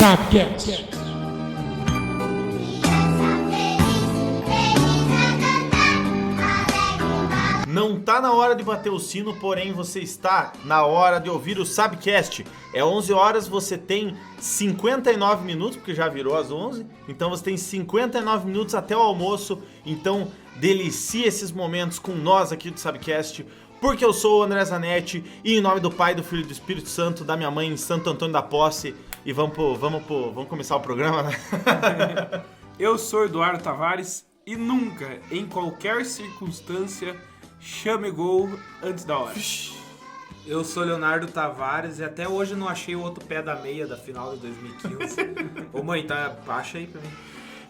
Subcast. Não tá na hora de bater o sino, porém você está na hora de ouvir o Subcast. É 11 horas, você tem 59 minutos, porque já virou às 11. Então você tem 59 minutos até o almoço. Então delicie esses momentos com nós aqui do Subcast. Porque eu sou o André Zanetti e em nome do Pai, do Filho e do Espírito Santo, da minha mãe em Santo Antônio da Posse. E vamos começar o programa, né? Eu sou Eduardo Tavares e nunca, em qualquer circunstância, chame gol antes da hora. Eu sou Leonardo Tavares e até hoje não achei o outro pé da meia da final de 2015. Ô mãe, baixa aí pra mim.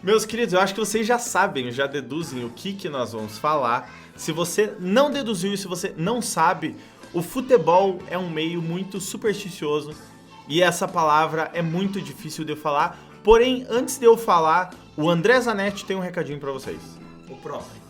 Meus queridos, eu acho que vocês já sabem, já deduzem o que nós vamos falar. Se você não deduziu e se você não sabe, o futebol é um meio muito supersticioso e essa palavra é muito difícil de eu falar. Porém, antes de eu falar, o André Zanetti tem um recadinho pra vocês. O próprio.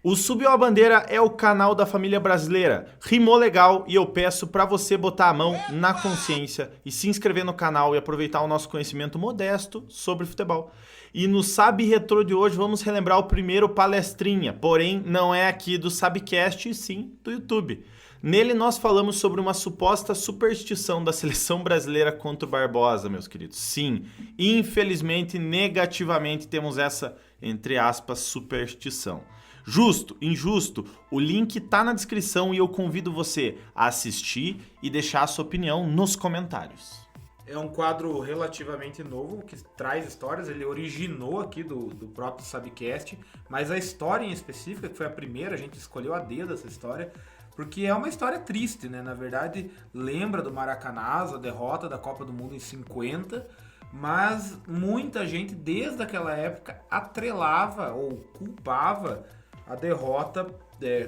O Subiu a Bandeira é o canal da família brasileira. Rimou legal e eu peço pra você botar a mão na consciência e se inscrever no canal e aproveitar o nosso conhecimento modesto sobre futebol. E no Sabe Retrô de hoje vamos relembrar o primeiro palestrinha, porém não é aqui do Sabcast e sim do YouTube. Nele nós falamos sobre uma suposta superstição da seleção brasileira contra o Barbosa, meus queridos. Sim, infelizmente, negativamente temos essa, entre aspas, superstição. Justo, injusto, o link tá na descrição e eu convido você a assistir e deixar a sua opinião nos comentários. É um quadro relativamente novo que traz histórias, ele originou aqui do próprio Subcast, mas a história em específica, que foi a primeira, a gente escolheu a dedo essa história, porque é uma história triste, né? Na verdade, lembra do Maracanazo, a derrota da Copa do Mundo em 50, mas muita gente desde aquela época atrelava ou culpava a derrota,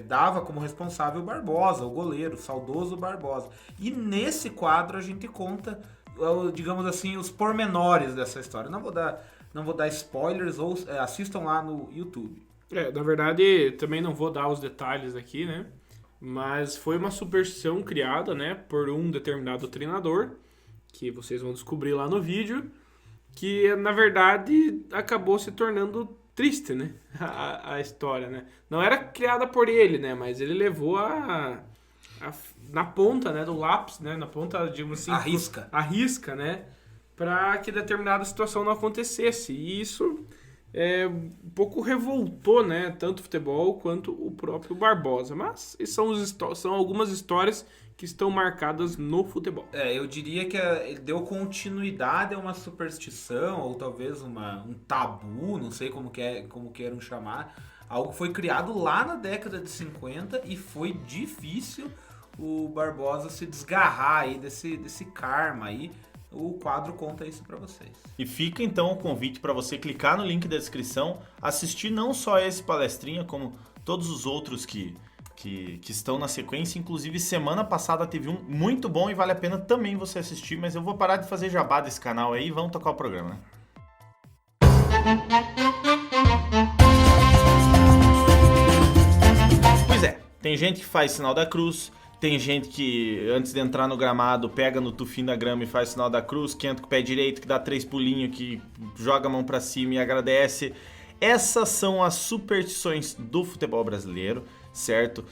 dava como responsável o Barbosa, o goleiro, o saudoso Barbosa. E nesse quadro a gente conta, digamos assim, os pormenores dessa história. Não vou dar spoilers, ou assistam lá no YouTube. Na verdade, também não vou dar os detalhes aqui, né? Mas foi uma superstição criada, né, por um determinado treinador, que vocês vão descobrir lá no vídeo, que na verdade acabou se tornando triste, né? A história, né? Não era criada por ele, né? Mas ele levou na ponta, né? Do lápis, né? Na ponta, digamos assim... A risca, né? Para que determinada situação não acontecesse. E isso um pouco revoltou, né? Tanto o futebol quanto o próprio Barbosa. Mas são algumas histórias que estão marcadas no futebol. Eu diria que ele deu continuidade a uma superstição, ou talvez um tabu, não sei como queiram chamar. Algo que foi criado lá na década de 50 e foi difícil o Barbosa se desgarrar aí desse karma aí. O quadro conta isso pra vocês. E fica então o convite para você clicar no link da descrição, assistir não só esse palestrinha, como todos os outros que estão na sequência. Inclusive, semana passada teve um muito bom e vale a pena também você assistir, mas eu vou parar de fazer jabá desse canal aí e vamos tocar o programa, né? Pois é, tem gente que faz sinal da cruz, tem gente que antes de entrar no gramado pega no tufinho da grama e faz sinal da cruz, que entra com o pé direito, que dá 3 pulinhos, que joga a mão pra cima e agradece. Essas são as superstições do futebol brasileiro, certo?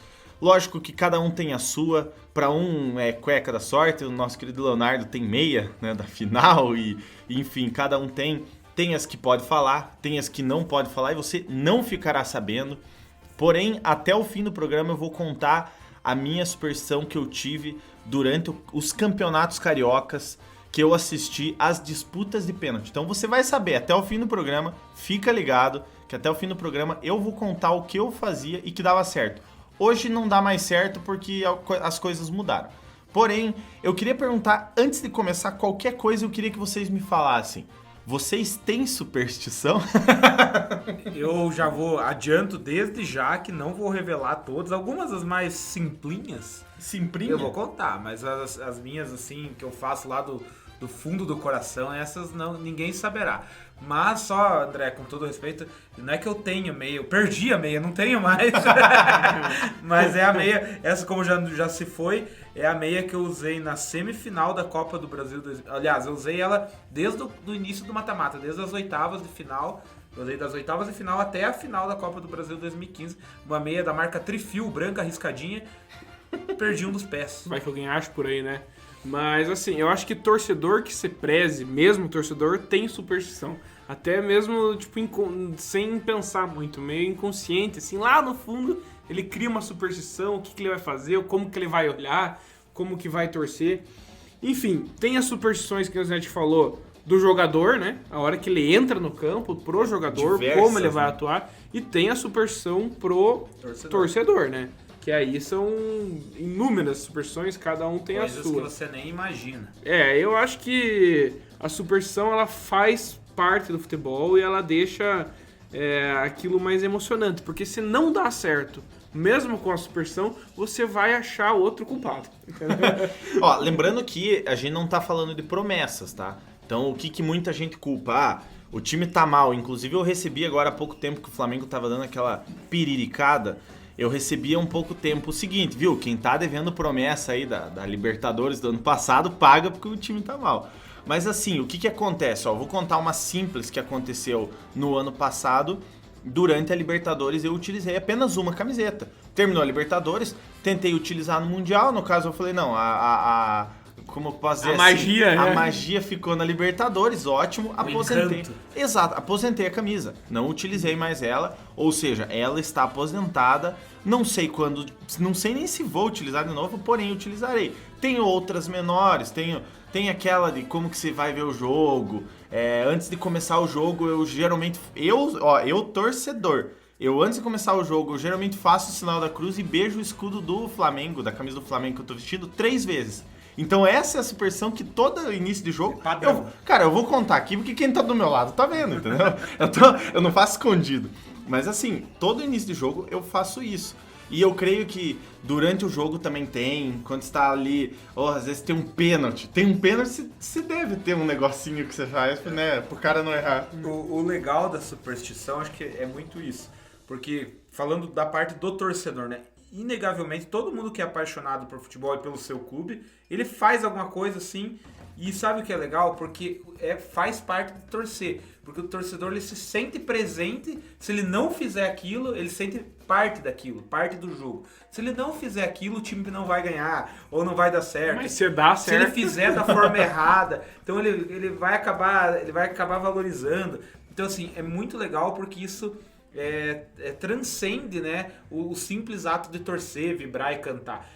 Lógico que cada um tem a sua. Para um é cueca da sorte, o nosso querido Leonardo tem meia, né, da final e enfim, cada um tem as que pode falar, tem as que não pode falar e você não ficará sabendo. Porém, até o fim do programa eu vou contar a minha superstição que eu tive durante os campeonatos cariocas, que eu assisti às disputas de pênalti. Então você vai saber até o fim do programa, fica ligado, que até o fim do programa eu vou contar o que eu fazia e que dava certo. Hoje não dá mais certo porque as coisas mudaram. Porém, eu queria perguntar, antes de começar qualquer coisa, eu queria que vocês me falassem. Vocês têm superstição? Eu já adianto desde já que não vou revelar todas. Algumas as mais simplinhas. Simplinha? Eu vou contar, mas as minhas assim, que eu faço lá do fundo do coração, essas não, ninguém saberá. Mas só, André, com todo respeito, não é que eu tenho meia, eu perdi a meia, não tenho mais. Mas é a meia, essa como já se foi, é a meia que eu usei na semifinal da Copa do Brasil. Aliás, eu usei ela desde o início do mata-mata, desde as oitavas de final. Eu usei das oitavas de final até a final da Copa do Brasil 2015. Uma meia da marca Trifil, branca, riscadinha. Perdi um dos pés. Vai que alguém acha por aí, né? Mas assim, eu acho que torcedor que se preze, mesmo torcedor, tem superstição. Até mesmo, tipo, sem pensar muito, meio inconsciente, assim, lá no fundo, ele cria uma superstição, o que ele vai fazer, como que ele vai olhar, como que vai torcer. Enfim, tem as superstições que a gente falou do jogador, né? A hora que ele entra no campo, pro jogador, Diversas, como ele vai né? atuar. E tem a superstição pro torcedor, né? Que aí são inúmeras superstições, cada um tem Coisas a sua. que você nem imagina. Eu acho que a superstição ela faz parte do futebol e ela deixa aquilo mais emocionante. Porque se não dá certo, mesmo com a superstição, você vai achar outro culpado. Ó, lembrando que a gente não tá falando de promessas, tá? Então, o que muita gente culpa? Ah, o time tá mal. Inclusive, eu recebi agora há pouco tempo que o Flamengo tava dando aquela piriricada. Eu recebi há um pouco tempo o seguinte, viu? Quem tá devendo promessa aí da Libertadores do ano passado, paga porque o time tá mal. Mas assim, o que acontece? Ó, vou contar uma simples que aconteceu no ano passado. Durante a Libertadores eu utilizei apenas uma camiseta. Terminou a Libertadores, tentei utilizar no Mundial. No caso eu falei, não, como eu posso dizer A magia, assim, né? a magia ficou na Libertadores, ótimo, aposentei. encanto. Exato, aposentei a camisa, não utilizei mais ela, ou seja, ela está aposentada, não sei quando, não sei nem se vou utilizar de novo, porém utilizarei. Tenho outras menores, tem aquela de como que você vai ver o jogo, antes de começar o jogo eu geralmente, eu torcedor, antes de começar o jogo, eu geralmente faço o sinal da cruz e beijo o escudo do Flamengo, da camisa do Flamengo que eu tô vestindo 3 vezes. Então essa é a superstição que todo início de jogo... Padrão. Eu vou contar aqui porque quem tá do meu lado tá vendo, entendeu? Eu não faço escondido. Mas assim, todo início de jogo eu faço isso. E eu creio que durante o jogo também tem, quando está ali, às vezes tem um pênalti. Tem um pênalti, se deve ter um negocinho que você faz, né? Pro cara não errar. O legal da superstição, acho que é muito isso. Porque, falando da parte do torcedor, né? Inegavelmente, todo mundo que é apaixonado por futebol e pelo seu clube, ele faz alguma coisa assim. E sabe o que é legal? Porque faz parte de torcer. Porque o torcedor ele se sente presente. Se ele não fizer aquilo, ele sente parte daquilo, parte do jogo. Se ele não fizer aquilo, o time não vai ganhar ou não vai dar certo. Mas se dá Se certo... ele fizer da forma errada, então ele vai acabar valorizando. Então assim, é muito legal porque isso transcende, né, o simples ato de torcer, vibrar e cantar.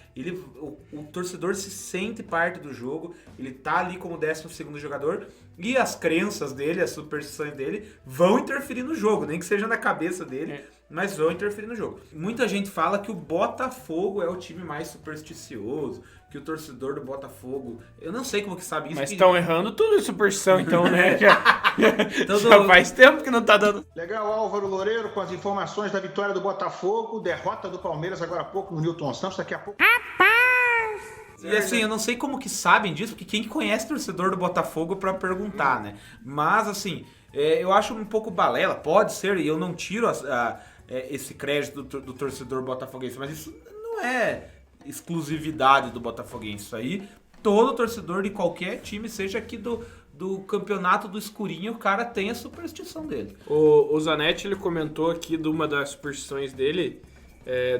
O torcedor se sente parte do jogo, ele tá ali como 12º jogador e as crenças dele, as superstições dele vão interferir no jogo, nem que seja na cabeça dele, mas vão interferir no jogo. Muita gente fala que o Botafogo é o time mais supersticioso, que o torcedor do Botafogo... Eu não sei como que sabe isso. Mas estão errando tudo de superstição, então, né? Já Todo- faz tempo que não tá dando... Legal, Álvaro Loureiro, com as informações da vitória do Botafogo, derrota do Palmeiras agora há pouco no Newton Santos, daqui a pouco... E assim, eu não sei como que sabem disso, porque quem conhece o torcedor do Botafogo pra perguntar, né? Mas assim, eu acho um pouco balela, pode ser, e eu não tiro esse crédito do torcedor botafoguense, mas isso não é exclusividade do botafoguense. Isso aí, todo torcedor de qualquer time, seja aqui do campeonato do escurinho, o cara tem a superstição dele. O Zanetti, ele comentou aqui de uma das superstições dele,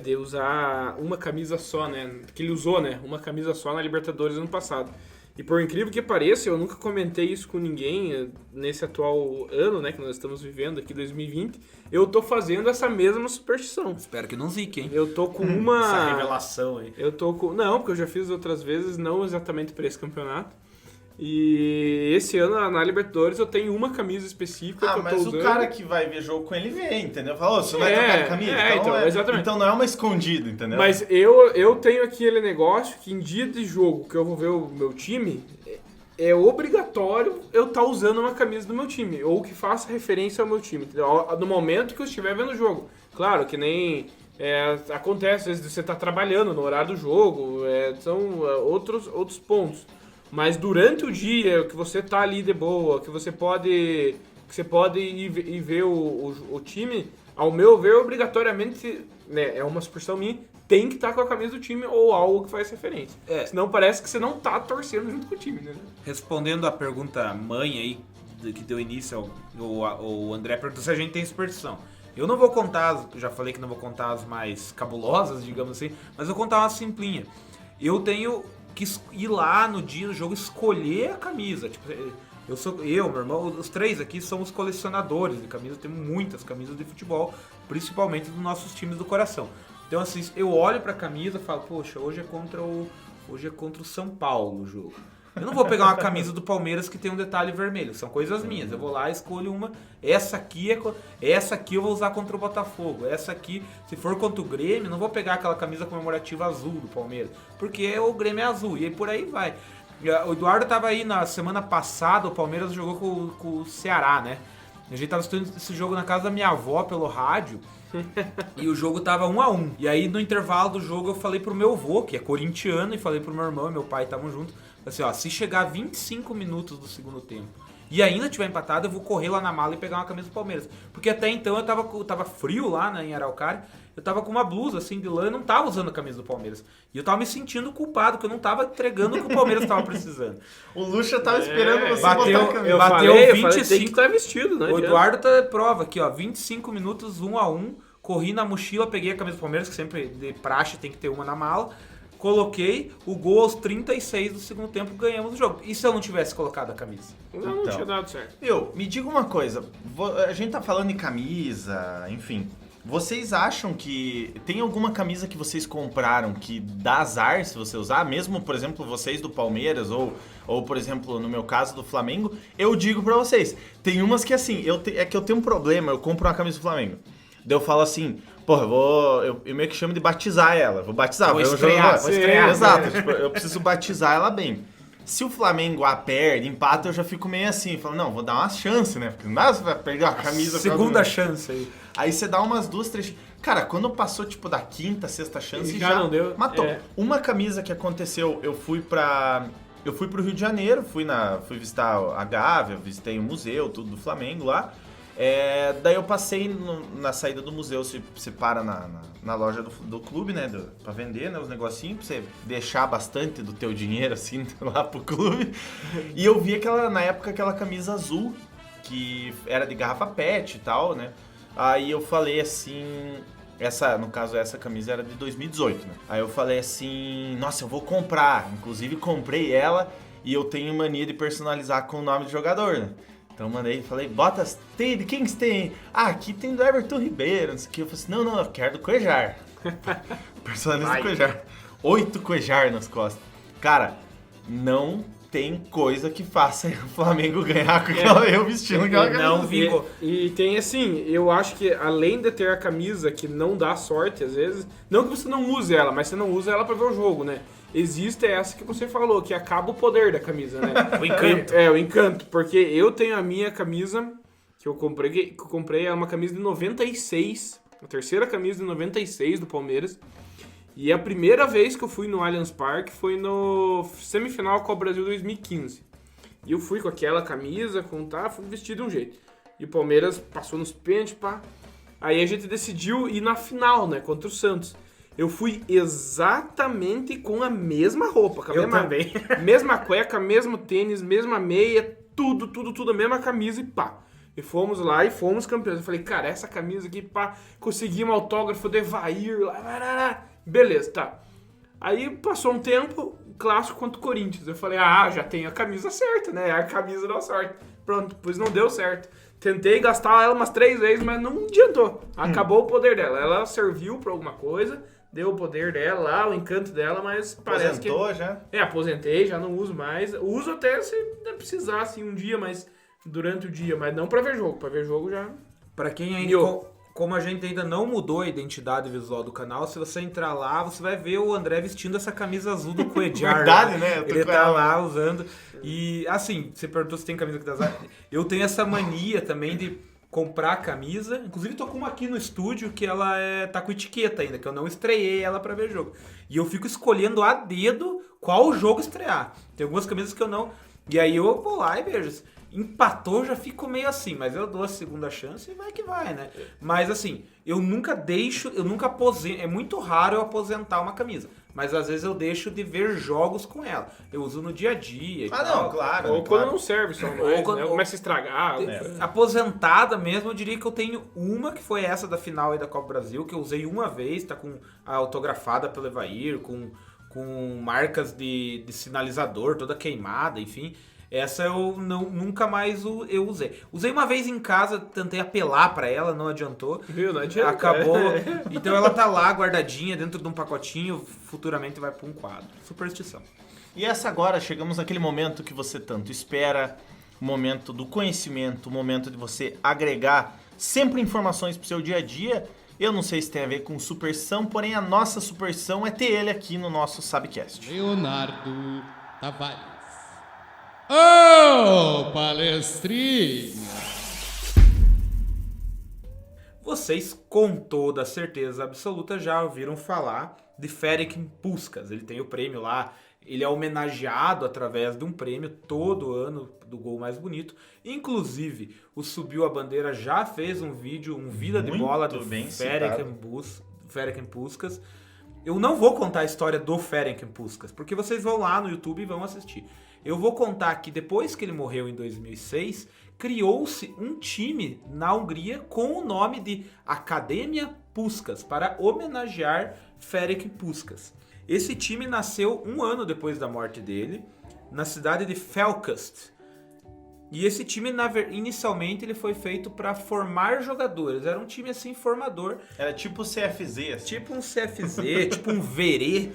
de usar uma camisa só, né? Que ele usou, né? Uma camisa só na Libertadores ano passado. E por incrível que pareça, eu nunca comentei isso com ninguém nesse atual ano, né? Que nós estamos vivendo aqui, 2020. Eu tô fazendo essa mesma superstição. Espero que não zique, hein? Eu tô com uma... Essa revelação aí. Não, porque eu já fiz outras vezes, não exatamente para esse campeonato. E esse ano, na Libertadores, eu tenho uma camisa específica que eu tô mas usando. o cara que vai ver jogo com ele vê, entendeu? Fala, você vai trocar de camisa? então, exatamente. Então não é uma escondida, entendeu? Mas eu tenho aquele negócio que em dia de jogo que eu vou ver o meu time, é obrigatório eu estar usando uma camisa do meu time, ou que faça referência ao meu time, entendeu? No momento que eu estiver vendo o jogo. Claro que nem acontece, às vezes você está trabalhando no horário do jogo, são outros pontos. Mas durante o dia, que você tá ali de boa, que você pode que você pode ir ver o time, ao meu ver, obrigatoriamente, né, é uma suposição minha, tem que estar com a camisa do time ou algo que faz referência. Senão parece que você não tá torcendo junto com o time, né? Respondendo a pergunta mãe aí, que deu início o André perguntou se a gente tem superstição. Eu não vou contar, já falei que não vou contar as mais cabulosas, digamos assim, mas eu vou contar uma simplinha. Eu tenho que ir lá no dia do jogo escolher a camisa. Tipo, meu irmão, os três aqui somos colecionadores de camisas, temos muitas camisas de futebol, principalmente dos nossos times do coração. Então assim, eu olho pra camisa e falo, poxa, hoje é contra o São Paulo o jogo. Eu não vou pegar uma camisa do Palmeiras que tem um detalhe vermelho, são coisas minhas. Eu vou lá e escolho uma. Essa aqui eu vou usar contra o Botafogo. Essa aqui, se for contra o Grêmio, não vou pegar aquela camisa comemorativa azul do Palmeiras, porque o Grêmio é azul, e aí por aí vai. O Eduardo tava aí na semana passada, o Palmeiras jogou com o Ceará, né? A gente tava assistindo esse jogo na casa da minha avó pelo rádio. E o jogo tava 1-1. E aí no intervalo do jogo eu falei pro meu avô, que é corintiano, e falei pro meu irmão e meu pai, estavam juntos, assim, ó, se chegar 25 minutos do segundo tempo e ainda tiver empatado, eu vou correr lá na mala e pegar uma camisa do Palmeiras. Porque até então eu tava frio lá, né, em Araucária, eu tava com uma blusa assim de lã, eu não tava usando a camisa do Palmeiras. E eu tava me sentindo culpado, que eu não tava entregando o que o Palmeiras tava precisando. O Lucha tava esperando você bateu, botar a camisa. Eu Bateu falei, 25. tem que estar vestido, né? O Eduardo tá prova aqui, ó, 25 minutos, 1-1, corri na mochila, peguei a camisa do Palmeiras, que sempre de praxe tem que ter uma na mala, coloquei o gol aos 36 do segundo tempo, ganhamos o jogo. E se eu não tivesse colocado a camisa? Não tinha dado certo. Me diga uma coisa, a gente tá falando de camisa, enfim. Vocês acham que tem alguma camisa que vocês compraram que dá azar se você usar? Mesmo, por exemplo, vocês do Palmeiras ou por exemplo, no meu caso do Flamengo, eu digo pra vocês, tem umas que assim, é que eu tenho um problema, eu compro uma camisa do Flamengo. Daí eu falo assim, porra, eu meio que chamo de batizar ela. Vou batizar. Vou estrear. Exato, tipo, eu preciso batizar ela bem. Se o Flamengo perde, empata, eu já fico meio assim, falo, não, vou dar uma chance, né? Porque não dá pra perder a camisa. Segunda chance aí. Aí você dá umas 2, 3... Cara, quando passou, tipo, da quinta, sexta chance, Já não deu. matou. É. Uma camisa que aconteceu, eu fui pro Rio de Janeiro, fui visitar a Gávea, visitei o museu, tudo do Flamengo lá. Daí eu passei na saída do museu, você para na loja do clube, né, pra vender, né, os negocinhos, pra você deixar bastante do teu dinheiro, assim, lá pro clube. E eu vi na época, aquela camisa azul, que era de garrafa PET e tal, né. Aí eu falei assim, no caso essa camisa era de 2018, né. Aí eu falei assim, nossa, eu vou comprar, inclusive comprei ela e eu tenho mania de personalizar com o nome do jogador, né. Então eu mandei, falei, bota, de quem que tem? Ah, aqui tem do Everton Ribeiro, não sei o que. Eu falei assim, não, eu quero do Cuejar. Personaliza do Cuejar. 8 Cuejar nas costas. Cara, não tem coisa que faça o Flamengo ganhar com eu vestindo aquela camisa. Não vingou. E tem assim, eu acho que além de ter a camisa que não dá sorte às vezes, não que você não use ela, mas você não usa ela pra ver o jogo, né? Existe essa que você falou, que acaba o poder da camisa, né? O encanto. O encanto, porque eu tenho a minha camisa que eu comprei é uma camisa de 96, a terceira camisa de 96 do Palmeiras. E a primeira vez que eu fui no Allianz Parque foi no semifinal Copa Brasil 2015. E eu fui com aquela camisa, fui vestido de um jeito. E o Palmeiras passou nos pênaltis, pá. Aí a gente decidiu ir na final, né, contra o Santos. Eu fui exatamente com a mesma roupa. Com a também. Mesma cueca, mesmo tênis, mesma meia, tudo, a mesma camisa e pá. E fomos lá e fomos campeões. Eu falei, cara, essa camisa aqui, pá, consegui um autógrafo de Evair lá. Beleza, tá. Aí passou um tempo, clássico contra o Corinthians. Eu falei, já tenho a camisa certa, né? A camisa deu certo. Pronto, pois não deu certo. Tentei gastar ela umas 3 vezes, mas não adiantou. Acabou o poder dela. Ela serviu pra alguma coisa, deu o poder dela lá, o encanto dela, mas parece que... Aposentou já? Aposentei, já não uso mais. Uso até se precisar, assim, um dia, mas durante o dia. Mas não pra ver jogo. Pra ver jogo já... Pra quem ainda... Como a gente ainda não mudou a identidade visual do canal, se você entrar lá, você vai ver o André vestindo essa camisa azul do Cuejar. Verdade, né? Ele tá lá usando. E, assim, você perguntou se tem camisa que dá azar. Eu tenho essa mania também de comprar camisa. Inclusive, tô com uma aqui no estúdio que ela tá com etiqueta ainda, que eu não estreiei ela pra ver jogo. E eu fico escolhendo a dedo qual jogo estrear. Tem algumas camisas que eu não... E aí eu vou lá e vejo. Empatou, já fico meio assim, mas eu dou a segunda chance e vai que vai, né? Mas assim, eu nunca aposento, é muito raro eu aposentar uma camisa. Mas às vezes eu deixo de ver jogos com ela. Eu uso no dia a dia e tal. Não, claro. Ou quando não serve só mais, quando- né? Começa a estragar. Aposentada mesmo, eu diria que eu tenho uma, que foi essa da final aí da Copa Brasil, que eu usei uma vez, tá com a autografada pelo Evair, com marcas de sinalizador, toda queimada, enfim. Essa eu nunca mais eu usei. Usei uma vez em casa, tentei apelar pra ela, não adiantou. Viu? Não adianta. Acabou. Então ela tá lá guardadinha dentro de um pacotinho, futuramente vai pra um quadro. Superstição. E essa agora, chegamos naquele momento que você tanto espera, o momento do conhecimento, o momento de você agregar sempre informações pro seu dia a dia. Eu não sei se tem a ver com superstição, porém a nossa superstição é ter ele aqui no nosso Sabcast. Leonardo Tavares. Ô, palestrinha! Vocês, com toda certeza absoluta, já ouviram falar de Ferenc Puskás. Ele tem o prêmio lá, ele é homenageado através de um prêmio todo ano do gol mais bonito. Inclusive, o Subiu a Bandeira já fez um vídeo, um Vida de Muito Bola do bem Ferenc Puskás. Eu não vou contar a história do Ferenc Puskás, porque vocês vão lá no YouTube e vão assistir. Eu vou contar que depois que ele morreu em 2006, criou-se um time na Hungria com o nome de Academia Puskás, para homenagear Ferenc Puskás. Esse time nasceu um ano depois da morte dele, na cidade de Felkast. E esse time, inicialmente, ele foi feito para formar jogadores. Era um time, assim, formador. Era tipo o CFZ, assim. Tipo um CFZ, tipo um Verê,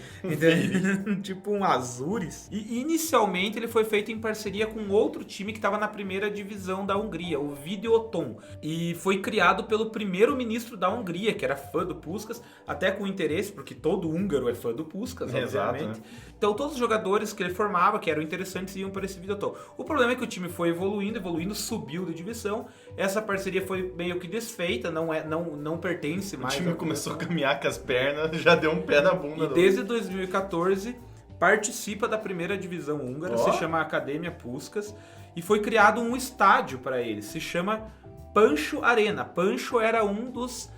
tipo um Azures. E inicialmente ele foi feito em parceria com outro time que estava na primeira divisão da Hungria, o Videoton. E foi criado pelo primeiro-ministro da Hungria, que era fã do Puskás, até com interesse, porque todo húngaro é fã do Puskás, obviamente. Exato, né? Então todos os jogadores que ele formava, que eram interessantes, iam para esse Videoton. O problema é que o time foi evoluindo, subiu de divisão. Essa parceria foi meio que desfeita, não pertence mais. O time começou a caminhar com as pernas, já deu um pé na bunda. E desde 2014 participa da primeira divisão húngara, se chama Academia Puskás, e foi criado um estádio para ele, se chama Pancho Arena. Pancho era um dos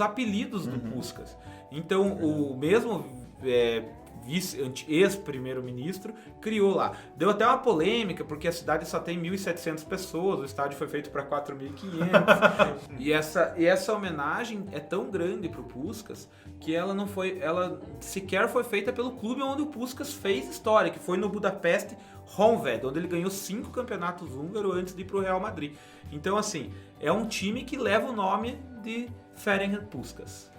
apelidos do Puskás. Então o mesmo ex-primeiro-ministro criou lá. Deu até uma polêmica, porque a cidade só tem 1.700 pessoas, o estádio foi feito para 4.500. e essa homenagem é tão grande pro Puskás que ela sequer foi feita pelo clube onde o Puskás fez história, que foi no Budapest Honvéd, onde ele ganhou 5 campeonatos húngaros antes de ir pro Real Madrid. Então, assim, é um time que leva o nome de Ferenc Puskás.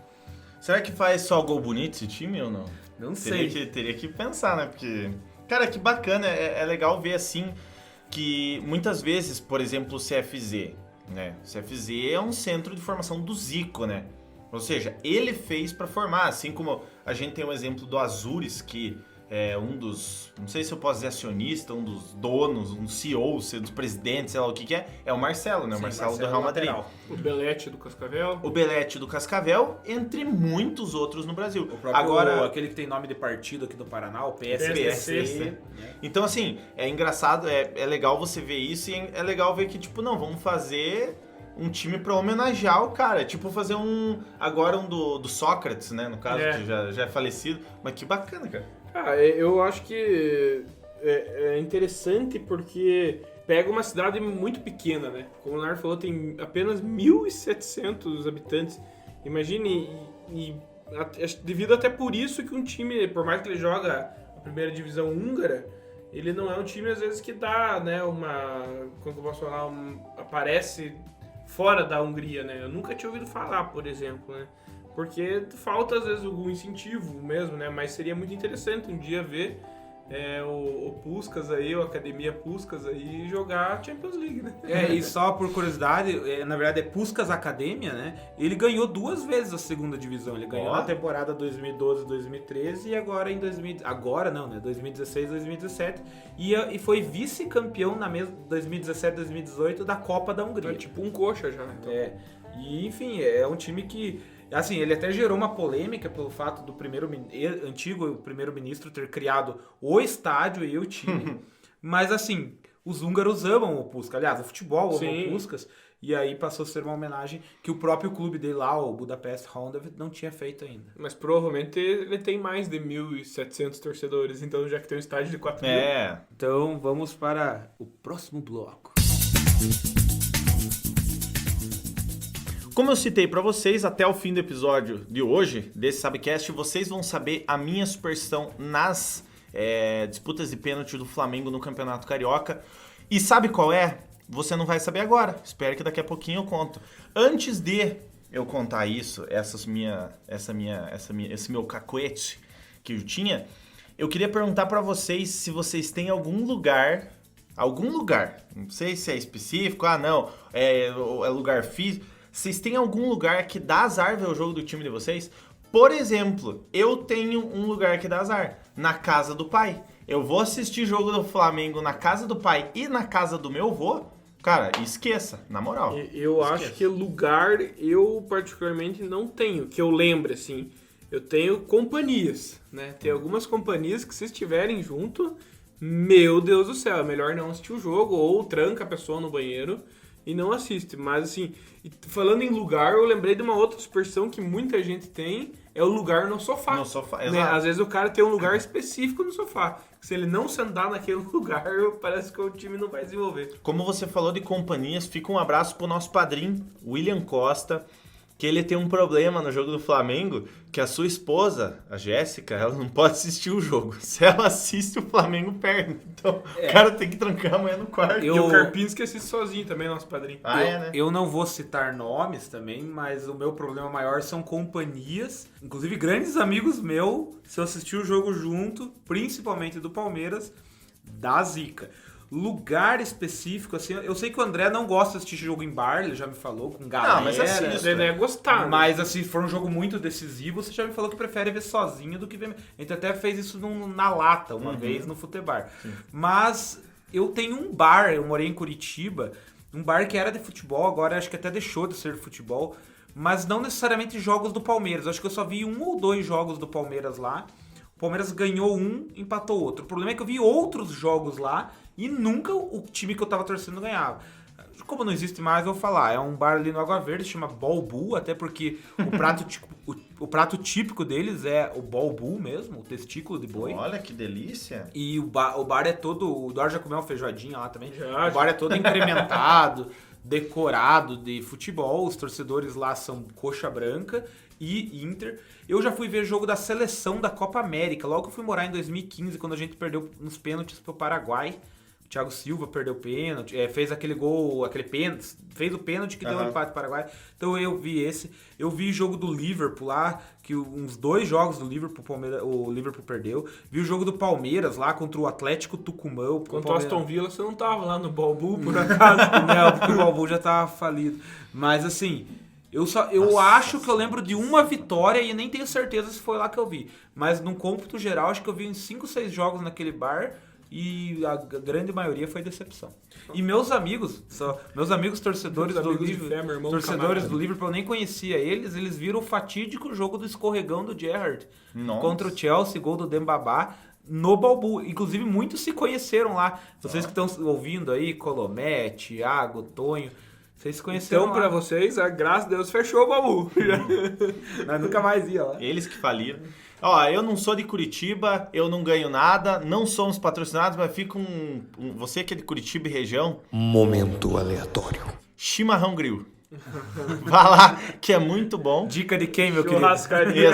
Será que faz só gol bonito esse time ou não? Não sei. Teria que pensar, né? Porque, cara, que bacana. É legal ver, assim, que muitas vezes, por exemplo, o CFZ, né? O CFZ é um centro de formação do Zico, né? Ou seja, ele fez pra formar. Assim como a gente tem o exemplo do Azures, que é um dos, não sei se eu posso dizer acionista, um dos donos, um CEO, dos presidentes, sei lá o que é o Marcelo, né? O Marcelo do Real Madrid. O Belete do Cascavel. O Belete do Cascavel, entre muitos outros no Brasil. O próprio, Agora, aquele que tem nome de partido aqui do Paraná, o PSC. Então, assim, é engraçado, é legal você ver isso, e é legal ver que, tipo, não, vamos fazer um time pra homenagear o cara. Tipo, fazer agora um do Sócrates, né? No caso, que já é falecido. Mas que bacana, cara. Eu acho que é interessante porque pega uma cidade muito pequena, né? Como o Leonardo falou, tem apenas 1.700 habitantes. Imagine, devido até por isso que um time, por mais que ele joga a primeira divisão húngara, ele não é um time, às vezes, que dá, né, como eu posso falar, aparece fora da Hungria, né? Eu nunca tinha ouvido falar, por exemplo, né? Porque falta, às vezes, o incentivo mesmo, né? Mas seria muito interessante um dia ver o Puskás aí, o Academia Puskás aí, jogar Champions League, né? E só por curiosidade, na verdade é Puskás Academia, né? Ele ganhou 2 vezes a segunda divisão. Ele ganhou na temporada 2012-2013 e agora em 2016-2017. E foi vice-campeão na mesma 2017-2018 da Copa da Hungria. É tipo um coxa já. Então. E, enfim, é um time que... Assim, ele até gerou uma polêmica pelo fato do antigo primeiro-ministro ter criado o estádio e o time. Mas, assim, os húngaros amam o Puskás. Aliás, o futebol ama Sim. o Puskás. E aí passou a ser uma homenagem que o próprio clube dele lá, o Budapest Honda, não tinha feito ainda. Mas provavelmente ele tem mais de 1.700 torcedores, então já que tem um estádio de 4.000. É. Então vamos para o próximo bloco. Como eu citei pra vocês, até o fim do episódio de hoje, desse Sabcast, vocês vão saber a minha superstição nas disputas de pênalti do Flamengo no Campeonato Carioca. E sabe qual é? Você não vai saber agora. Espero que daqui a pouquinho eu conto. Antes de eu contar isso, esse meu cacuete que eu tinha, eu queria perguntar pra vocês se vocês têm algum lugar, não sei se é específico, é lugar físico. Vocês têm algum lugar que dá azar ver o jogo do time de vocês? Por exemplo, eu tenho um lugar que dá azar, na casa do pai. Eu vou assistir jogo do Flamengo na casa do pai e na casa do meu avô. Cara, esqueça, na moral. Eu acho que lugar eu particularmente não tenho, que eu lembre, assim. Eu tenho companhias, né? Tem algumas companhias que se estiverem junto, meu Deus do céu, é melhor não assistir o jogo ou tranca a pessoa no banheiro e não assiste. Mas assim, falando em lugar, eu lembrei de uma outra superstição que muita gente tem, é o lugar no sofá. No sofá, né? exato. Às vezes o cara tem um lugar específico no sofá. Se ele não sentar naquele lugar, parece que o time não vai desenvolver. Como você falou de companhias, fica um abraço pro nosso padrinho, William Costa, que ele tem um problema no jogo do Flamengo, que a sua esposa, a Jéssica, ela não pode assistir o jogo. Se ela assiste, o Flamengo perde. Então, o cara tem que trancar amanhã no quarto. E o Karpinski assiste sozinho também, nosso padrinho. Né? Eu não vou citar nomes também, mas o meu problema maior são companhias. Inclusive, grandes amigos meus, se eu assistir o jogo junto, principalmente do Palmeiras, dá zica. Lugar específico, assim, eu sei que o André não gosta de assistir jogo em bar, ele já me falou, com galera. Não, mas assiste. Ele é gostar, né? Mas assim, se for um jogo muito decisivo, você já me falou que prefere ver sozinho do que ver... A gente até fez isso na lata uma vez no Futebar. Mas eu tenho um bar, eu morei em Curitiba, um bar que era de futebol, agora acho que até deixou de ser de futebol, mas não necessariamente jogos do Palmeiras. Acho que eu só vi 1 ou 2 jogos do Palmeiras lá. O Palmeiras ganhou um, empatou outro. O problema é que eu vi outros jogos lá e nunca o time que eu tava torcendo ganhava. Como não existe mais, eu vou falar. É um bar ali no Água Verde, chama Balbu, até porque o prato típico deles é o balbu mesmo, o testículo de boi. Olha que delícia. E o bar é todo... O Eduardo já comeu uma feijoadinha lá também. Já. O bar é todo incrementado, decorado de futebol. Os torcedores lá são coxa branca e Inter. Eu já fui ver jogo da seleção da Copa América. Logo que eu fui morar em 2015, quando a gente perdeu nos pênaltis pro Paraguai. Thiago Silva perdeu o pênalti, fez aquele gol, fez o pênalti que deu um empate para o Paraguai. Então eu vi esse. Eu vi o jogo do Liverpool lá, que uns 2 jogos do Liverpool, o Liverpool perdeu. Vi o jogo do Palmeiras lá contra o Atlético Tucumã. Contra o Aston Villa, você não tava lá no Balbu, por acaso? Não, porque o Balbu já tava falido. Mas assim... Eu acho que eu lembro de uma vitória e nem tenho certeza se foi lá que eu vi. Mas num cômputo geral, acho que eu vi uns 5, 6 jogos naquele bar e a grande maioria foi decepção. E meus amigos torcedores do Liverpool, do Liverpool, eu nem conhecia eles viram o fatídico jogo do escorregão do Gerrard contra o Chelsea, gol do Dembabá, no Balbu. Inclusive, muitos se conheceram lá. Vocês que estão ouvindo aí, Colomé, Thiago, Tonho... Vocês se conheceram então, pra vocês, a graça de Deus fechou o Balbu. Nós nunca mais ia lá. Eles que faliram. Ó, eu não sou de Curitiba, eu não ganho nada, não somos patrocinados, mas fica você que é de Curitiba e região... Momento aleatório. Chimarrão Grill. Vá lá, que é muito bom. Dica de quem, meu querido? Churrascaria.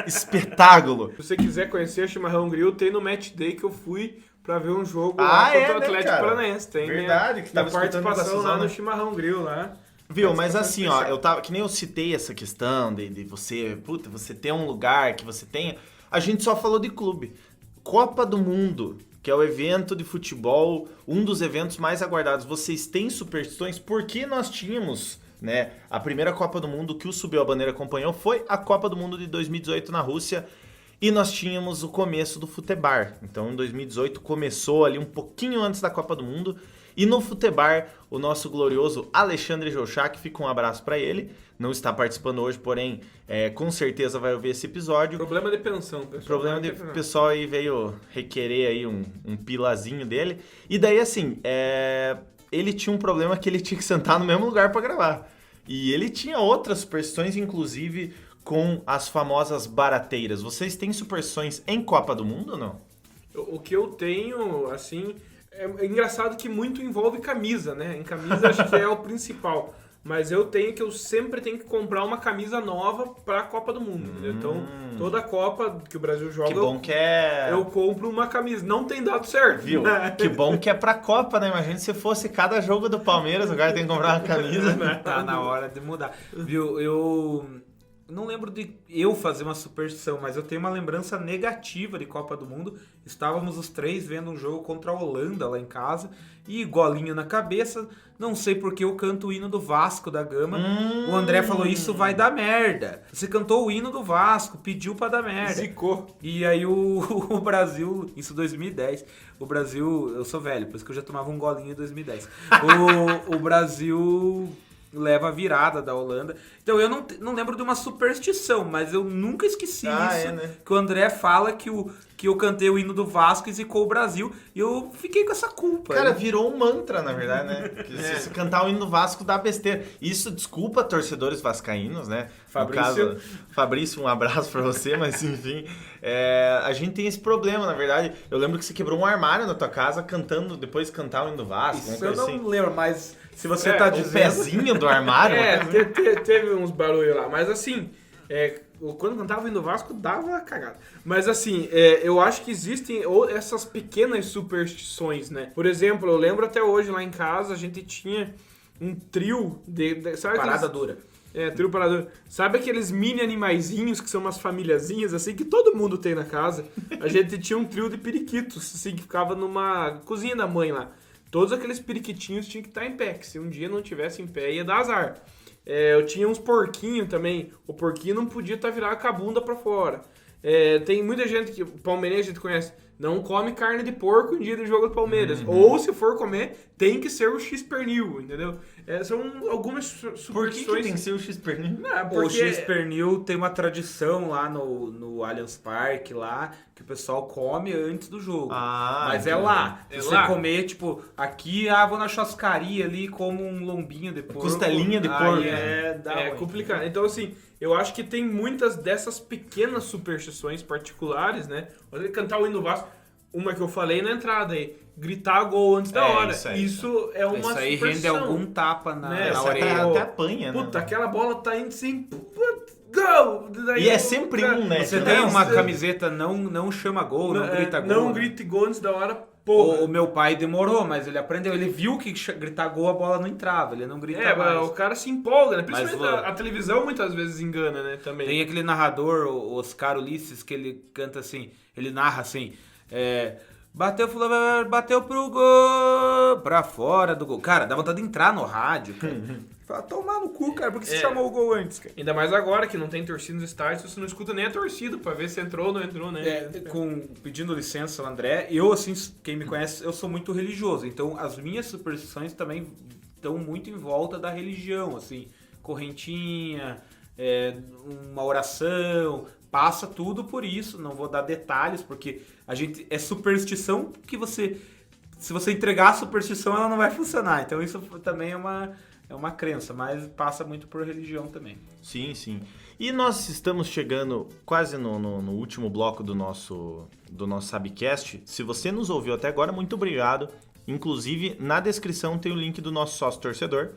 Espetáculo. Se você quiser conhecer Chimarrão Grill, tem no Match Day que eu fui pra ver um jogo lá contra o Atlético Paranaense. Tem verdade, que tava participação lá no Chimarrão Grill lá. Viu, mas assim, ó, que nem eu citei essa questão de você ter um lugar que você tenha, a gente só falou de clube. Copa do Mundo, que é o evento de futebol, um dos eventos mais aguardados. Vocês têm superstições? Porque nós tínhamos, né, a primeira Copa do Mundo que o Subiu a Bandeira acompanhou foi a Copa do Mundo de 2018 na Rússia. E nós tínhamos o começo do Futebar. Então, em 2018, começou ali um pouquinho antes da Copa do Mundo. E no Futebar, o nosso glorioso Alexandre Jouchac, fica um abraço pra ele. Não está participando hoje, porém, com certeza vai ouvir esse episódio. Problema de pensão, pessoal. Problema de pessoal aí veio requerer aí um pilazinho dele. E daí, assim, ele tinha um problema que ele tinha que sentar no mesmo lugar pra gravar. E ele tinha outras superstições, inclusive com as famosas barateiras. Vocês têm superstições em Copa do Mundo ou não? O que eu tenho, assim, é engraçado que muito envolve camisa, né? Em camisa acho que é o principal. Mas eu sempre tenho que comprar uma camisa nova pra Copa do Mundo, entendeu? Então, toda Copa que o Brasil joga, Que bom que é... eu compro uma camisa. Não tem dado certo. Viu? Que bom que é pra Copa, né? Imagina se fosse cada jogo do Palmeiras, o cara tem que comprar uma camisa. Tá na hora de mudar. Viu, eu não lembro de eu fazer uma superstição, mas eu tenho uma lembrança negativa de Copa do Mundo. Estávamos os três vendo um jogo contra a Holanda lá em casa, e golinho na cabeça, não sei porque eu canto o hino do Vasco da Gama. O André falou, isso vai dar merda. Você cantou o hino do Vasco, pediu pra dar merda. Zicou. E aí o Brasil, isso 2010, o Brasil, eu sou velho, por isso que eu já tomava um golinho em 2010. O Brasil leva a virada da Holanda. Então eu não lembro de uma superstição, mas eu nunca esqueci isso. né? Que o André fala que eu cantei o hino do Vasco e zicou o Brasil. E eu fiquei com essa culpa. Cara, virou um mantra, na verdade, né? Que se você cantar o hino do Vasco, dá besteira. Isso, desculpa, torcedores vascaínos, né? Fabrício. No caso, Fabrício, um abraço pra você, mas enfim. A gente tem esse problema, na verdade. Eu lembro que você quebrou um armário na tua casa cantando, depois cantar o hino do Vasco. Isso eu não assim. lembro, mas se você O tá dizendo... pezinho do armário. Teve uns barulhos lá. Mas assim, quando cantava o hino do Vasco, dava cagada. Mas assim, eu acho que existem essas pequenas superstições, né? Por exemplo, eu lembro até hoje lá em casa, a gente tinha um trio sabe Parada aqueles, dura. trio parador. Sabe aqueles mini animaizinhos que são umas famíliazinhas, assim, que todo mundo tem na casa? A gente tinha um trio de periquitos, assim, que ficava numa cozinha da mãe lá. Todos aqueles periquitinhos tinham que estar em pé, que se um dia não tivesse em pé ia dar azar. Eu tinha uns porquinhos também. O porquinho não podia estar virado com a bunda pra fora. Tem muita gente que, palmeirense, a gente conhece, não come carne de porco em dia de jogo do Palmeiras. Ou, se for comer, tem que ser o X-pernil, entendeu? São algumas superstições. Por que tem que ser o X-pernil? O X-pernil tem uma tradição lá no Allianz Parque, lá, que o pessoal come antes do jogo. Mas é lá. Se você comer, tipo, aqui, vou na churrascaria ali, como um lombinho de porco. Costelinha de porco. É complicado. Então, assim, eu acho que tem muitas dessas pequenas superstições particulares, né? Quando ele cantar o hino do Vasco, uma que eu falei na entrada aí, gritar gol antes da hora. Isso é uma Isso aí superstição. rende algum tapa na orelha. Até apanha, né? Puta, aquela bola tá indo assim... Gol! Daí E é sempre um, né? Você tem uma camiseta, não chama gol, não grita gol. Não grite gol antes da hora, porra. O meu pai demorou, mas ele aprendeu. Ele viu que gritar gol a bola não entrava, ele não grita mais. O cara se empolga, né? Principalmente Mas, a televisão muitas vezes engana, né? Também. Tem aquele narrador, o Oscar Ulisses, que ele canta assim, ele narra assim, bateu pro gol, pra fora do gol. Cara, dá vontade de entrar no rádio, cara. Fala, tomar no cu, cara, porque você chamou o gol antes, cara. Ainda mais agora, que não tem torcida nos estádios, você não escuta nem a torcida pra ver se entrou ou não entrou, né? Pedindo licença, André, eu, assim, quem me conhece, eu sou muito religioso, então as minhas superstições também estão muito em volta da religião, assim, correntinha, uma oração, passa tudo por isso, não vou dar detalhes, porque a gente é superstição que se você entregar a superstição, ela não vai funcionar, então isso também é uma crença, mas passa muito por religião também. Sim, sim. E nós estamos chegando quase no último bloco do nosso Sabcast. Se você nos ouviu até agora, muito obrigado. Inclusive, na descrição tem o link do nosso sócio torcedor.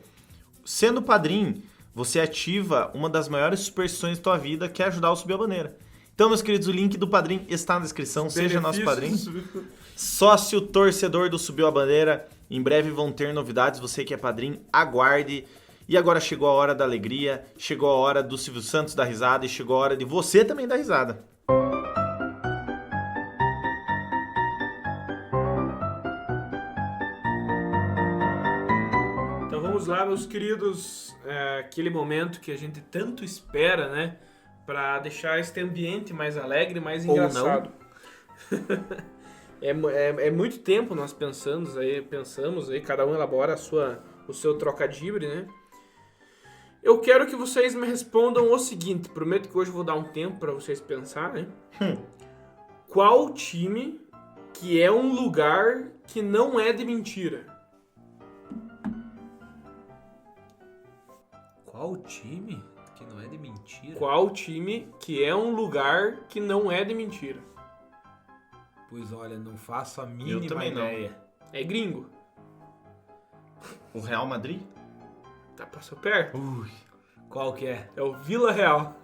Sendo padrinho, você ativa uma das maiores superstições da tua vida, que é ajudar o Subir a Bandeira. Então, meus queridos, o link do padrinho está na descrição. Seja nosso padrinho. Sócio torcedor do Subiu a Bandeira. Em breve vão ter novidades, você que é padrinho, aguarde. E agora chegou a hora da alegria, chegou a hora do Silvio Santos dar risada e chegou a hora de você também dar risada. Então vamos lá, meus queridos, aquele momento que a gente tanto espera, né? Pra deixar este ambiente mais alegre, mais engraçado. É muito tempo nós pensamos aí, cada um elabora o seu trocadilho, né? Eu quero que vocês me respondam o seguinte, prometo que hoje eu vou dar um tempo pra vocês pensarem. Qual time que é um lugar que não é de mentira? Qual time que não é de mentira? Qual time que é um lugar que não é de mentira? Pois olha, não faço a mínima também não. ideia. É gringo. O Real Madrid? Tá, passou perto. Ui, qual que é? É o Vila Real.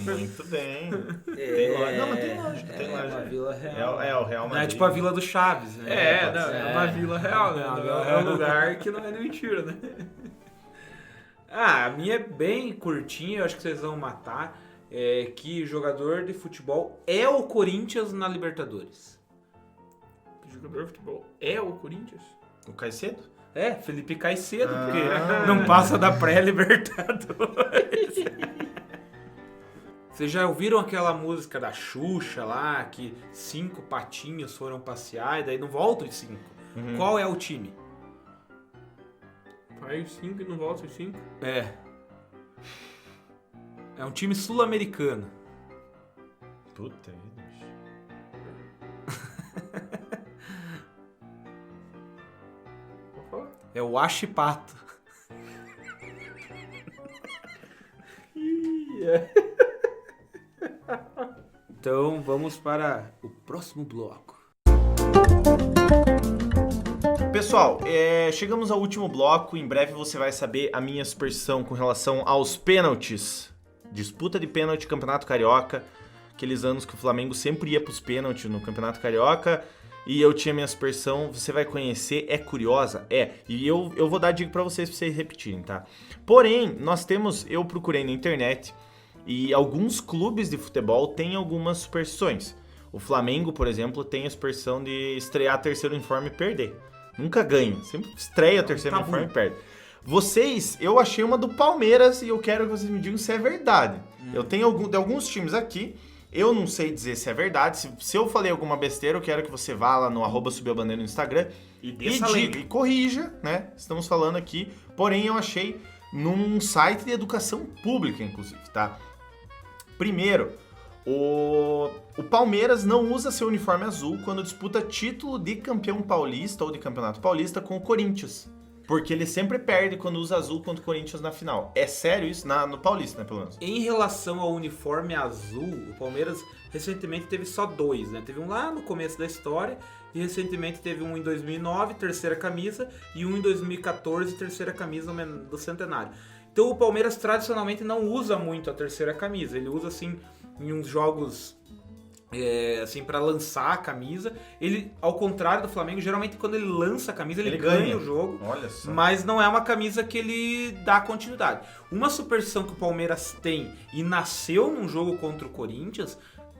Muito bem. Tem lógica. Não, mas tem lógica. Tem uma lógica. Vila Real. É o Real Madrid. Não é tipo a Vila do Chaves, né? É uma Vila Real, né? É um lugar que não é de mentira, né? A minha é bem curtinha, eu acho que vocês vão matar. Que jogador de futebol é o Corinthians na Libertadores. Que jogador de futebol é o Corinthians? O Caicedo? Felipe Caicedo, porque não passa da pré-Libertadores. Vocês já ouviram aquela música da Xuxa lá, que 5 patinhos foram passear e daí não voltam os 5? Qual é o time? Vai os 5 e não volta os 5? É um time sul-americano. Puta vida, bicho. É o Achipato. Então vamos para o próximo bloco. Pessoal, chegamos ao último bloco. Em breve você vai saber a minha superstição com relação aos pênaltis. Disputa de pênalti, Campeonato Carioca. Aqueles anos que o Flamengo sempre ia pros pênaltis no Campeonato Carioca. E eu tinha minha superstição, você vai conhecer, é curiosa? E eu vou dar dica pra vocês repetirem, tá? Porém, eu procurei na internet e alguns clubes de futebol têm algumas superstições. O Flamengo, por exemplo, tem a superstição de estrear terceiro uniforme e perder. Nunca ganha, sempre estreia terceiro uniforme e perde. Eu achei uma do Palmeiras e eu quero que vocês me digam se é verdade. Eu tenho de alguns times aqui. Eu não sei dizer se é verdade. Se eu falei alguma besteira, eu quero que você vá lá no @subiabandeira no Instagram e diga, e corrija, né? Estamos falando aqui. Porém, eu achei num site de educação pública, inclusive, tá? Primeiro, o Palmeiras não usa seu uniforme azul quando disputa título de campeão paulista ou de campeonato paulista com o Corinthians. Porque ele sempre perde quando usa azul contra o Corinthians na final. É sério isso? No Paulista, né, pelo menos. Em relação ao uniforme azul, o Palmeiras recentemente teve só 2, né? Teve um lá no começo da história e recentemente teve um em 2009, terceira camisa, e um em 2014, terceira camisa do centenário. Então o Palmeiras tradicionalmente não usa muito a terceira camisa. Ele usa, assim, em uns jogos... assim, pra lançar a camisa. Ele, ao contrário do Flamengo, geralmente quando ele lança a camisa, ele ganha o jogo. Olha só. Mas não é uma camisa que ele dá continuidade. Uma superstição que o Palmeiras tem e nasceu num jogo contra o Corinthians,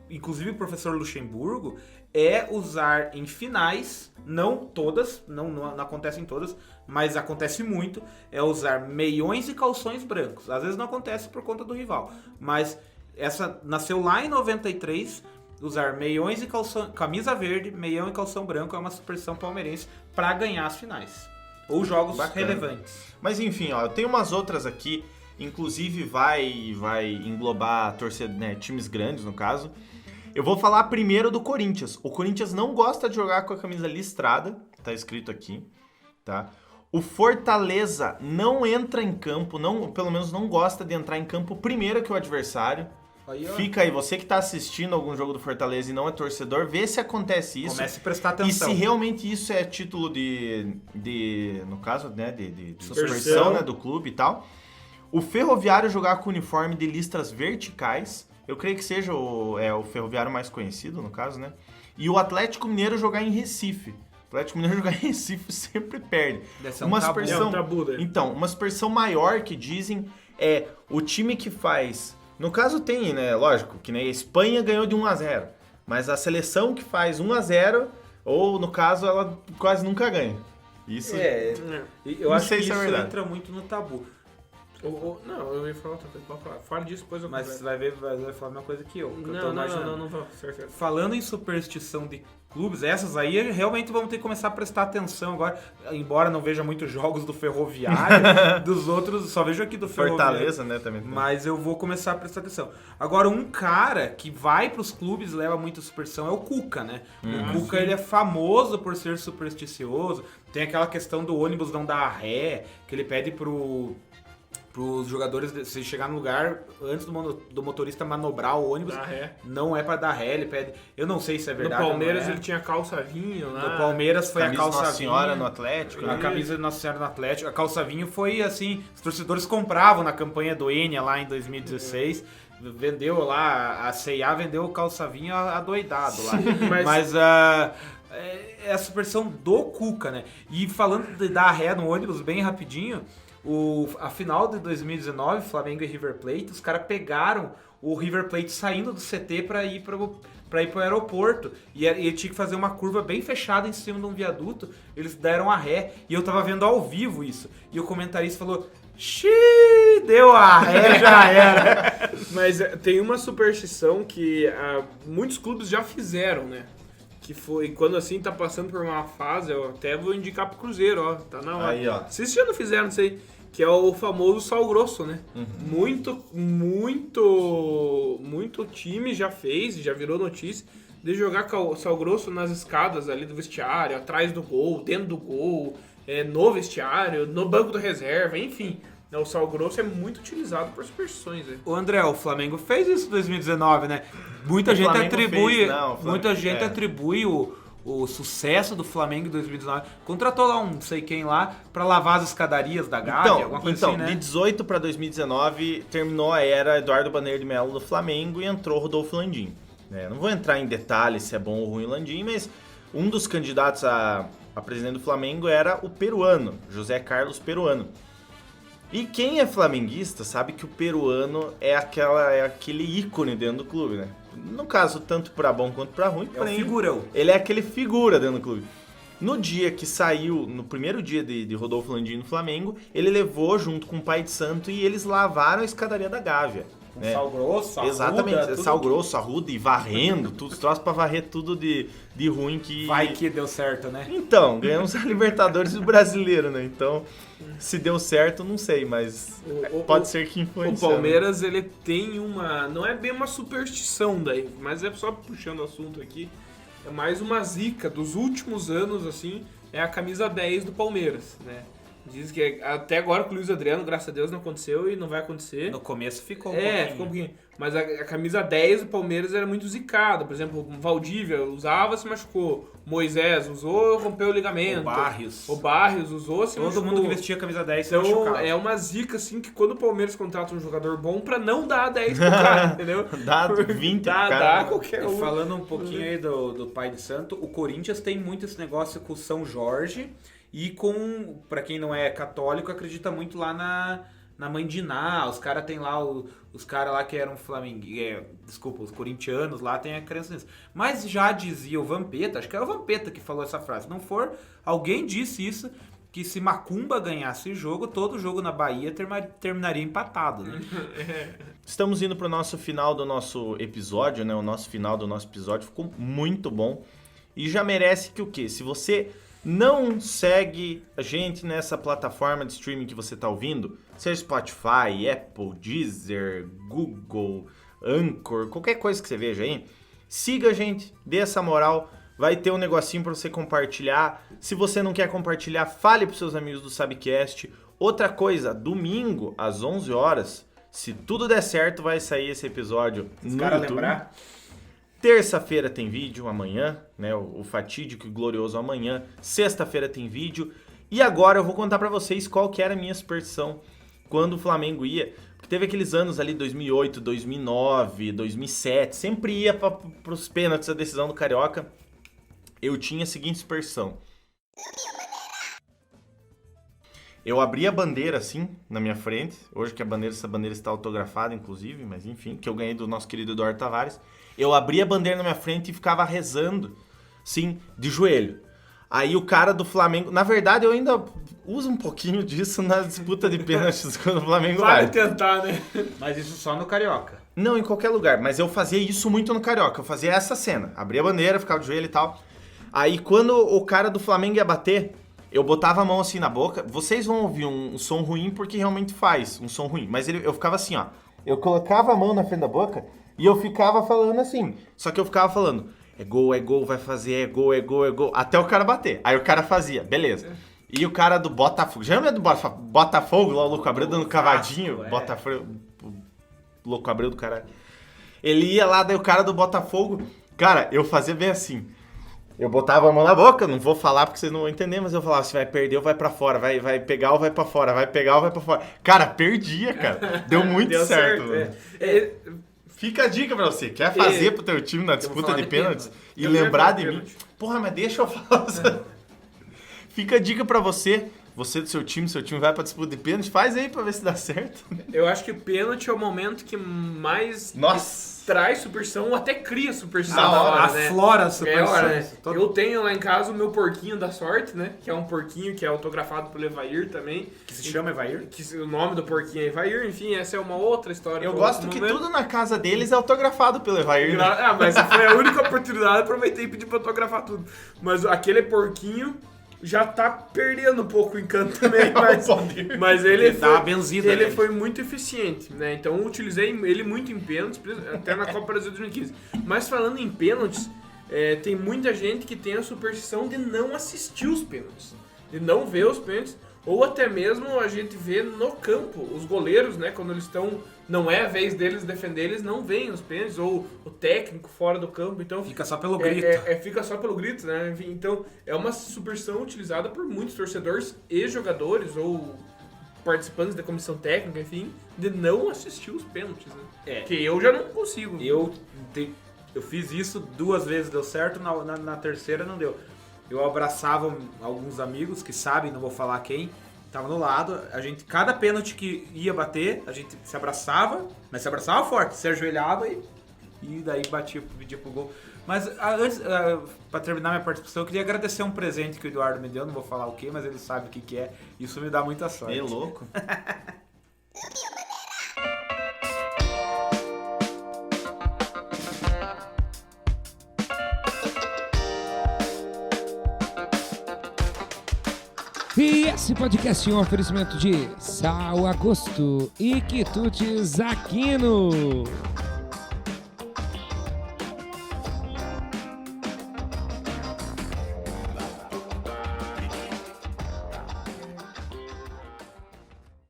inclusive o professor Luxemburgo, é usar em finais, não todas, não acontece em todas, mas acontece muito, é usar meiões e calções brancos. Às vezes não acontece por conta do rival, mas essa nasceu lá em 93. Usar meiões e camisa verde, meião e calção branco é uma superstição palmeirense para ganhar as finais. Ou jogos relevantes. Mas enfim, ó, eu tenho umas outras aqui, inclusive vai englobar times grandes, no caso. Eu vou falar primeiro do Corinthians. O Corinthians não gosta de jogar com a camisa listrada, tá escrito aqui, tá? O Fortaleza não entra em campo, pelo menos não gosta de entrar em campo primeiro que o adversário. Fica aí, você que tá assistindo algum jogo do Fortaleza e não é torcedor, vê se acontece isso. Comece a prestar atenção. E se realmente isso é título no caso, né, de superstição, né, do clube e tal. O Ferroviário jogar com uniforme de listras verticais, eu creio que seja o Ferroviário mais conhecido, no caso, né? E o Atlético Mineiro jogar em Recife. O Atlético Mineiro jogar em Recife sempre perde. Uma superstição, então, uma superstição maior que dizem é o time que faz... No caso tem, né, lógico, que nem a Espanha ganhou de 1-0, mas a seleção que faz 1-0, ou no caso, ela quase nunca ganha. Isso eu acho que isso entra muito no tabu. Não, eu ia falar outra coisa. Pode falar. Fale disso, depois eu Mas converso. vai ver, vai falar a mesma coisa que eu. Que eu tô Não imaginando. vou. Certo. Falando em superstição de clubes, essas aí realmente vamos ter que começar a prestar atenção agora. Embora não veja muitos jogos do Ferroviário, dos outros, só vejo aqui do Ferroviário. Fortaleza, né, também. Mas eu vou começar a prestar atenção. Agora, um cara que vai pros clubes e leva muita superstição é o Cuca, né? O Cuca, ele é famoso por ser supersticioso. Tem aquela questão do ônibus não dar ré, que ele pede pros jogadores, se chegar no lugar, antes do motorista manobrar o ônibus, Dá ré. não é pra dar ré, ele pede... Eu não sei se é No verdade. Palmeiras não é. ele tinha calça vinho lá. No Palmeiras foi Camisa a calça Nossa Senhora vinho. no Atlético, A né? camisa de Nossa Senhora no Atlético. A calça vinho foi assim, os torcedores compravam na campanha do Enia lá em 2016. Vendeu lá, a C&A vendeu o calça vinho adoidado lá. Mas é a superstição do Cuca, né? E falando de dar ré no ônibus bem rapidinho, a final de 2019, Flamengo e River Plate, os caras pegaram o River Plate saindo do CT pra ir pro aeroporto. E ele tinha que fazer uma curva bem fechada em cima de um viaduto. Eles deram a ré. E eu tava vendo ao vivo isso. E o comentarista falou... Xiii, deu a ré, já era. Mas tem uma superstição que muitos clubes já fizeram, né? Que foi quando assim tá passando por uma fase, eu até vou indicar pro Cruzeiro, ó. Tá na hora. Aí, ó. Vocês já não fizeram, não sei. Que é o famoso sal grosso, né? Muito time já fez, já virou notícia, de jogar sal grosso nas escadas ali do vestiário, atrás do gol, dentro do gol, no vestiário, no banco da reserva, enfim. O sal grosso é muito utilizado por superstições. Né? O André, o Flamengo fez isso em 2019, né? Muita O gente Flamengo atribui, fez, não, o Flamengo- muita gente atribui o sucesso do Flamengo em 2019. Contratou lá um não sei quem lá pra lavar as escadarias da Gávea, alguma coisa assim, né? De 18 para 2019 terminou a era Eduardo Bandeira de Melo do Flamengo e entrou Rodolfo Landim. Não vou entrar em detalhes se é bom ou ruim o Landim, mas um dos candidatos a presidente do Flamengo era o peruano, José Carlos Peruano. E quem é flamenguista sabe que o peruano é aquele ícone dentro do clube, né? No caso, tanto pra bom quanto pra ruim. É o figurão. Ele é aquele figura dentro do clube. No dia que saiu, no primeiro dia de Rodolfo Landim no Flamengo, ele levou junto com o pai de santo e eles lavaram a escadaria da Gávea. Com sal grosso, Exatamente, arruda, tudo sal que- grosso, arruda e varrendo, tudo, os troços pra varrer tudo de ruim que... Vai que deu certo, né? Então, ganhamos a Libertadores do Brasileiro, né? Então, se deu certo, não sei, mas pode ser que O influenciou. Palmeiras, ele tem uma... Não é bem uma superstição daí, mas é só puxando o assunto aqui. É mais uma zica dos últimos anos, assim, é a camisa 10 do Palmeiras, né? Diz que até agora com o Luiz Adriano, graças a Deus, não aconteceu e não vai acontecer. No começo ficou um pouquinho. Ficou um pouquinho. Mas a camisa 10 do Palmeiras era muito zicada. Por exemplo, o Valdívia usava, se machucou. Moisés usou, rompeu o ligamento. O Barrios usou, se machucou. Todo mundo que vestia a camisa 10 se Então, machucava. é uma zica, assim, que quando o Palmeiras contrata um jogador bom, pra não dar 10 pro cara, entendeu? Dá 20 pro cara. Dá qualquer E um. falando um pouquinho aí do pai de santo, o Corinthians tem muito esse negócio com o São Jorge e com, pra quem não é católico, acredita muito lá na Mãe de Ná. Os caras tem lá, os caras lá que eram os corintianos lá tem a crença nisso. Mas já dizia o Vampeta, acho que era o Vampeta que falou essa frase, não for, alguém disse isso, que se Macumba ganhasse jogo, todo jogo na Bahia terminaria empatado, né? Estamos indo pro nosso final do nosso episódio, né? O nosso final do nosso episódio ficou muito bom. E já merece que o quê? Se você não segue a gente nessa plataforma de streaming que você tá ouvindo, seja Spotify, Apple, Deezer, Google, Anchor, qualquer coisa que você veja aí, siga a gente, dê essa moral, vai ter um negocinho pra você compartilhar. Se você não quer compartilhar, fale pros seus amigos do Sabcast. Outra coisa, domingo às 11 horas, se tudo der certo, vai sair esse episódio no caras YouTube. lembrar? Terça-feira tem vídeo, amanhã, né? O fatídico e glorioso amanhã. Sexta-feira tem vídeo. E agora eu vou contar pra vocês qual que era a minha superstição quando o Flamengo ia. Porque teve aqueles anos ali, 2008, 2009, 2007. Sempre ia pros pênaltis a decisão do Carioca. Eu tinha a seguinte superstição. Eu abri a bandeira assim, na minha frente. Hoje que essa bandeira está autografada, inclusive. Mas enfim, que eu ganhei do nosso querido Eduardo Tavares. Eu abri a bandeira na minha frente e ficava rezando, sim, de joelho. Aí o cara do Flamengo... Na verdade, eu ainda usa um pouquinho disso na disputa de pênaltis quando o Flamengo Vale vai. tentar, né? Mas isso só no Carioca. Não, em qualquer lugar, mas eu fazia isso muito no Carioca. Eu fazia essa cena, abria a bandeira, ficava de joelho e tal. Aí quando o cara do Flamengo ia bater, eu botava a mão assim na boca. Vocês vão ouvir um som ruim porque realmente faz um som ruim. Mas eu ficava assim, ó. Eu colocava a mão na frente da boca e eu ficava falando assim. Só que eu ficava falando, é gol, vai fazer, é gol. Até o cara bater. Aí o cara fazia, beleza. E o cara do Botafogo, já lembra do Botafogo, lá o Louco Abreu dando cavadinho? Botafogo, o Louco Abreu do caralho. Ele ia lá, daí o cara do Botafogo, cara, eu fazia bem assim. Eu botava a mão na boca, não vou falar porque vocês não vão entender, mas eu falava, se vai perder ou vai pra fora, vai pegar ou vai pra fora, vai pegar ou vai pra fora. Cara, perdia, cara. Deu muito Deu certo. certo. Fica a dica pra você, quer fazer pro teu time na disputa de pênaltis e Eu lembrar ia de falar mim? pênalti. Porra, mas deixa eu falar. Fica a dica pra você do seu time vai pra disputa de pênalti, faz aí pra ver se dá certo. Eu acho que o pênalti é o momento que mais Nossa! traz superstição ou até cria superstição Na na hora, hora, né? aflora a É superstição. hora, né? Eu tenho lá em casa o meu porquinho da sorte, né? Que é um porquinho que é autografado pelo Evair também. Que se chama Evair. O nome do porquinho é Evair, enfim, essa é uma outra história. Eu pra gosto outro que momento. tudo na casa deles é autografado pelo Evair. Né? Ah, mas foi a única oportunidade, aproveitei e pedi pra autografar tudo. Mas aquele porquinho já tá perdendo um pouco o encanto também, mas ele Dá uma benzida ele nele. foi muito eficiente, né? Então eu utilizei ele muito em pênaltis, até na Copa Brasil 2015. Mas falando em pênaltis, tem muita gente que tem a superstição de não assistir os pênaltis, de não ver os pênaltis, ou até mesmo a gente vê no campo, os goleiros, né? Quando eles estão, não é a vez deles defender, eles não veem os pênaltis, ou o técnico fora do campo, então... Fica só pelo grito. Fica só pelo grito, né? Enfim, então, é uma superstição utilizada por muitos torcedores e jogadores, ou participantes da comissão técnica, enfim, de não assistir os pênaltis, né? Que eu já não consigo. Eu fiz isso 2 vezes, deu certo, na terceira não deu. Eu abraçava alguns amigos que sabem, não vou falar quem, tava no lado, cada pênalti que ia bater, a gente se abraçava, mas se abraçava forte, se ajoelhava e daí pedia pro gol. Mas antes, pra terminar minha participação, eu queria agradecer um presente que o Eduardo me deu, não vou falar o que, mas ele sabe o que é, isso me dá muita sorte. É louco. E esse podcast é um oferecimento de Sal Agosto e Quitutes Aquino.